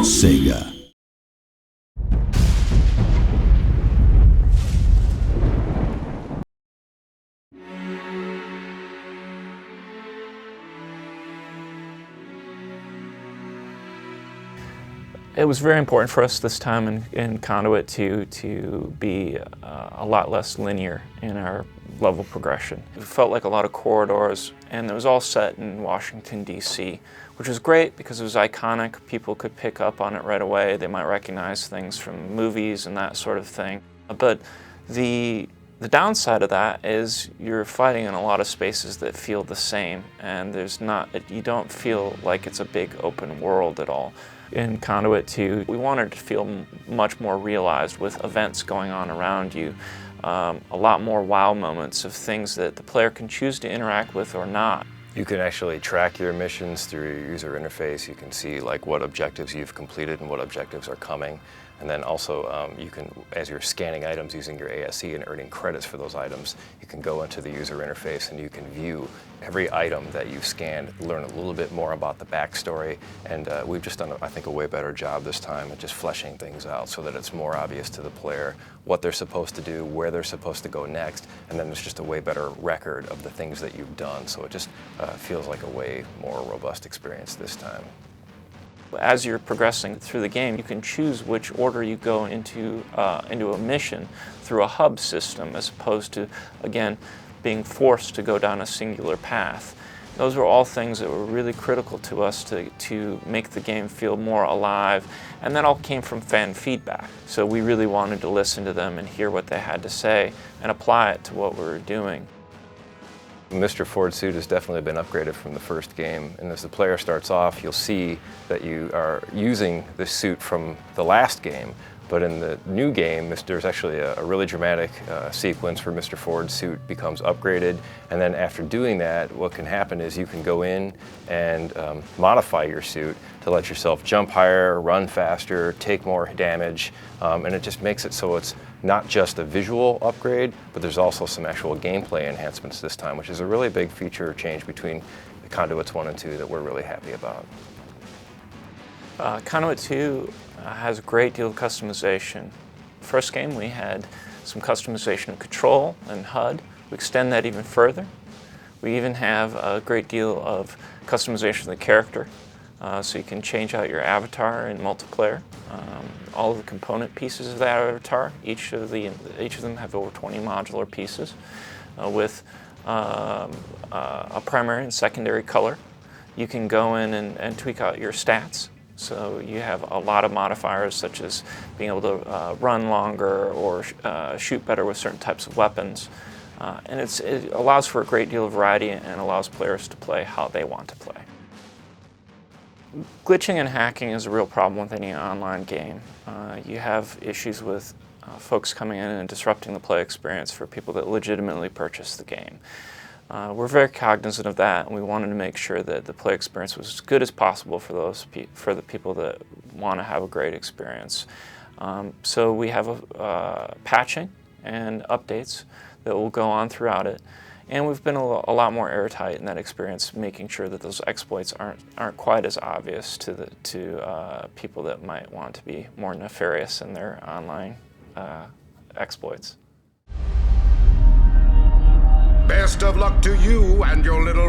Sega. It was very important for us this time in Conduit to be a lot less linear in our level progression. It felt like a lot of corridors, and it was all set in Washington, D.C., which was great because it was iconic. People could pick up on it right away. They might recognize things from movies and that sort of thing. But the downside of that is you're fighting in a lot of spaces that feel the same, and you don't feel like it's a big open world at all. In Conduit 2, we wanted it to feel much more realized with events going on around you, a lot more wow moments of things that the player can choose to interact with or not. You can actually track your missions through your user interface. You can see what objectives you've completed and what objectives are coming. And then also you can, as you're scanning items using your ASE and earning credits for those items, you can go into the user interface and you can view every item that you've scanned, learn a little bit more about the backstory, and we've just done, I think, a way better job this time at just fleshing things out so that it's more obvious to the player what they're supposed to do, where they're supposed to go next, and then there's just a way better record of the things that you've done, so it just feels like a way more robust experience this time. As you're progressing through the game, you can choose which order you go into a mission through a hub system, as opposed to, again, being forced to go down a singular path. Those were all things that were really critical to us to make the game feel more alive, and that all came from fan feedback. So we really wanted to listen to them and hear what they had to say and apply it to what we were doing. Mr. Ford's suit has definitely been upgraded from the first game, and as the player starts off, you'll see that you are using the suit from the last game, but in the new game, there's actually a really dramatic sequence where Mr. Ford's suit becomes upgraded, and then after doing that, what can happen is you can go in and modify your suit to let yourself jump higher, run faster, take more damage, and it just makes it so it's not just a visual upgrade, but there's also some actual gameplay enhancements this time, which is a really big feature change between the Conduits 1 and 2 that we're really happy about. Conduit 2 has a great deal of customization. First game we had some customization of control and HUD. We extend that even further. We even have a great deal of customization of the character, so you can change out your avatar in multiplayer. All of the component pieces of that avatar, each of them have over 20 modular pieces with a primary and secondary color. You can go in and tweak out your stats. So you have a lot of modifiers, such as being able to run longer or shoot better with certain types of weapons. And it allows for a great deal of variety and allows players to play how they want to play. Glitching and hacking is a real problem with any online game. You have issues with folks coming in and disrupting the play experience for people that legitimately purchase the game. We're very cognizant of that, and we wanted to make sure that the play experience was as good as possible for the people that want to have a great experience. So we have patching and updates that will go on throughout it, and we've been a lot more airtight in that experience, making sure that those exploits aren't quite as obvious to people that might want to be more nefarious in their online exploits. Best of luck to you and your little